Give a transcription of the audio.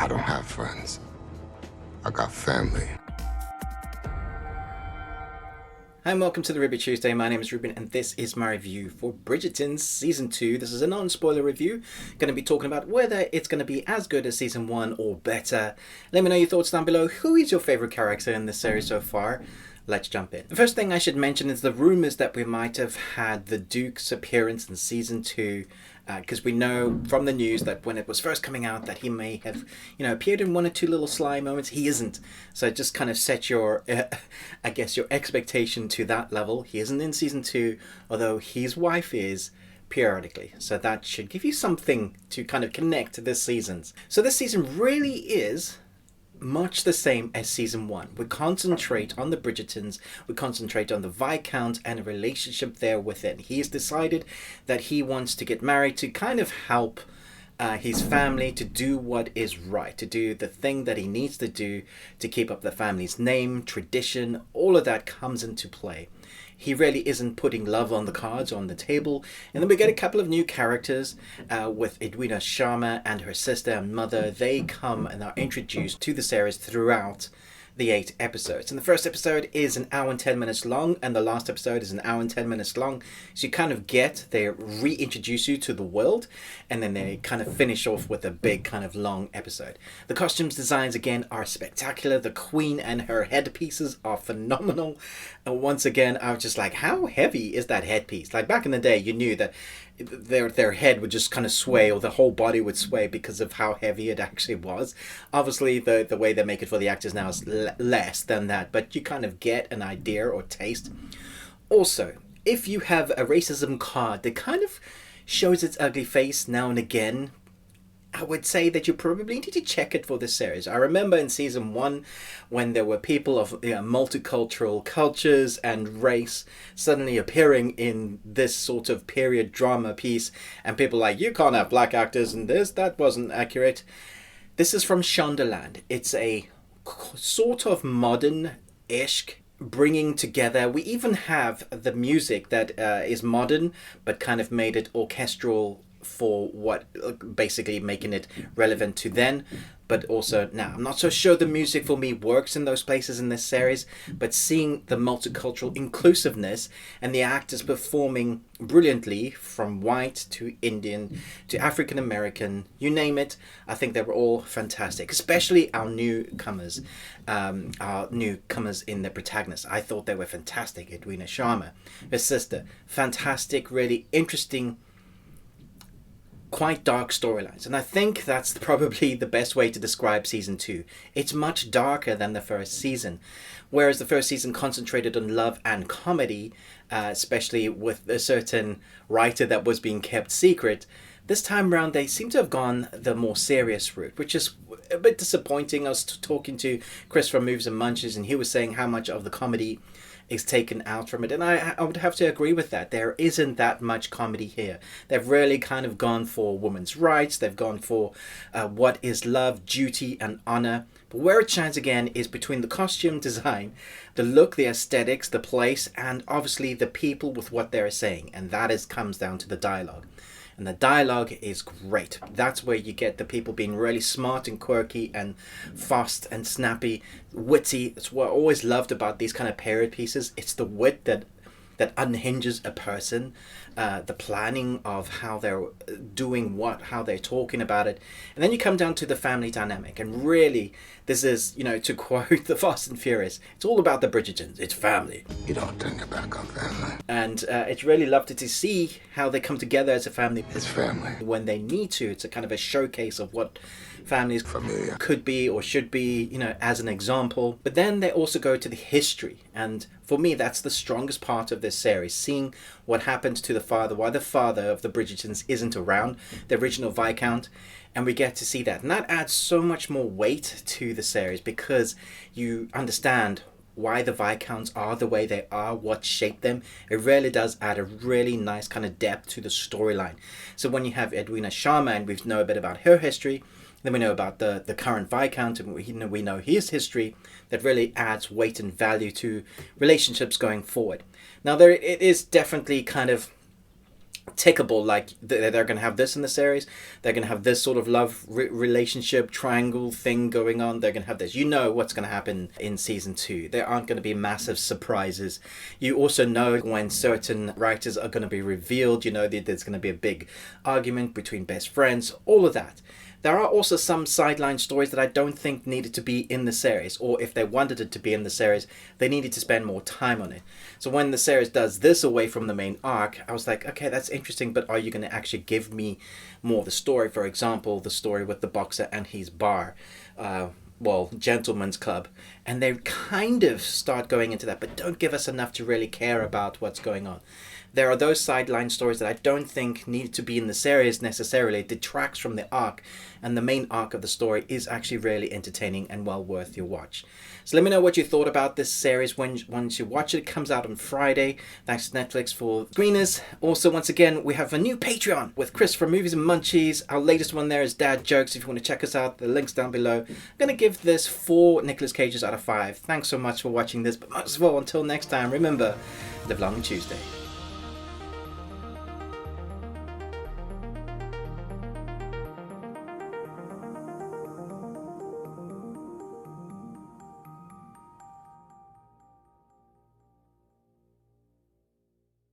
I don't have friends. I got family. Hi and welcome to the Ruby Tuesday. My name is Ruben and this is my review for Bridgerton Season 2. This is a non-spoiler review. Going to be talking about whether it's going to be as good as Season 1 or better. Let me know your thoughts down below. Who is your favourite character in this series so far? Let's jump in. The first thing I should mention is the rumours that we might have had the Duke's appearance in Season 2, because we know from the news that when it was first coming out that he may have, appeared in one or two little sly moments. He isn't. So just kind of set your, I guess, your expectation to that level. He isn't in Season 2, although his wife is periodically. So that should give you something to kind of connect to this season's. So this season really is much the same as Season 1. We concentrate on the Bridgertons, we concentrate on the Viscount and a relationship there within. He's decided that he wants to get married to kind of help his family to do what is right, to do the thing that he needs to do to keep up the family's name, tradition, all of that comes into play. He really isn't putting love on the cards on the table. And then we get a couple of new characters with Edwina Sharma and her sister and mother. They come and are introduced to the series throughout the 8 episodes. And the first episode is an hour and 10 minutes long, and the last episode is an hour and 10 minutes long. So you kind of they reintroduce you to the world, and then they kind of finish off with a big kind of long episode. The costumes designs again are spectacular. The Queen and her headpieces are phenomenal. And once again, I was just like, how heavy is that headpiece? Like back in the day, you knew that their head would just kind of sway, or the whole body would sway because of how heavy it actually was. Obviously the way they make it for the actors now is less than that, but you kind of get an idea or taste. Also, if you have a racism card that kind of shows its ugly face now and again, I would say that you probably need to check it for this series. I remember in Season 1 when there were people of multicultural cultures and race suddenly appearing in this sort of period drama piece, and people like, you can't have black actors in this, that wasn't accurate. This is from Shondaland. It's a sort of modern-ish bringing together. We even have the music that is modern but kind of made it orchestral for what basically making it relevant to then, but also now. I'm not so sure the music for me works in those places in this series, but seeing the multicultural inclusiveness and the actors performing brilliantly from white to Indian to African American, you name it, I think they were all fantastic, especially our newcomers in the protagonist. I thought they were fantastic. Edwina Sharma, her sister, fantastic, really interesting, quite dark storylines, and I think that's probably the best way to describe Season 2. It's much darker than the first season. Whereas the first season concentrated on love and comedy, especially with a certain writer that was being kept secret, this time around they seem to have gone the more serious route, which is a bit disappointing. I was talking to Chris from Moves and Munches, and he was saying how much of the comedy is taken out from it, and I would have to agree with that. There isn't that much comedy here. They've really kind of gone for women's rights. They've gone for what is love, duty, and honor. But where it shines again is between the costume design, the look, the aesthetics, the place, and obviously the people with what they're saying, and that comes down to the dialogue. And the dialogue is great. That's where you get the people being really smart and quirky and fast and snappy, witty. It's what I always loved about these kind of period pieces. It's the wit that unhinges a person, the planning of how they're doing what, how they're talking about it. And then you come down to the family dynamic. And really, this is, to quote the Fast and Furious, it's all about the Bridgertons. It's family. You don't turn your back on family. And it's really lovely to see how they come together as a family. It's family. When they need to. It's a kind of a showcase of what families Familia. could be or should be, as an example. But then they also go to the history. And for me, that's the strongest part of this series. Seeing what happened to the father, why the father of the Bridgertons isn't around, the original Viscount. And we get to see that. And that adds so much more weight to the series because you understand why the Viscounts are the way they are, what shaped them. It really does add a really nice kind of depth to the storyline. So when you have Edwina Sharma, and we know a bit about her history, then we know about the current Viscount, and we know his history, that really adds weight and value to relationships going forward. Now, it is definitely kind of tickable, like they're going to have this in the series, they're going to have this sort of love relationship triangle thing going on, they're going to have this, you know what's going to happen in season 2. There aren't going to be massive surprises. You also know when certain writers are going to be revealed, you know that there's going to be a big argument between best friends, all of that. There are also some sideline stories that I don't think needed to be in the series, or if they wanted it to be in the series, they needed to spend more time on it. So when the series does this away from the main arc, I was like, okay, that's interesting, but are you going to actually give me more of the story? For example, the story with the boxer and his bar, gentleman's club. And they kind of start going into that, but don't give us enough to really care about what's going on. There are those sideline stories that I don't think need to be in the series necessarily. It detracts from the arc, and the main arc of the story is actually really entertaining and well worth your watch. So let me know what you thought about this series once you watch it. It comes out on Friday. Thanks to Netflix for screeners. Also, once again, we have a new Patreon with Chris from Movies and Munchies. Our latest one there is Dad Jokes. If you want to check us out, the link's down below. I'm going to give this 4 Nicolas Cages out of 5. Thanks so much for watching this, but most of all, until next time, remember, live long and Tuesday.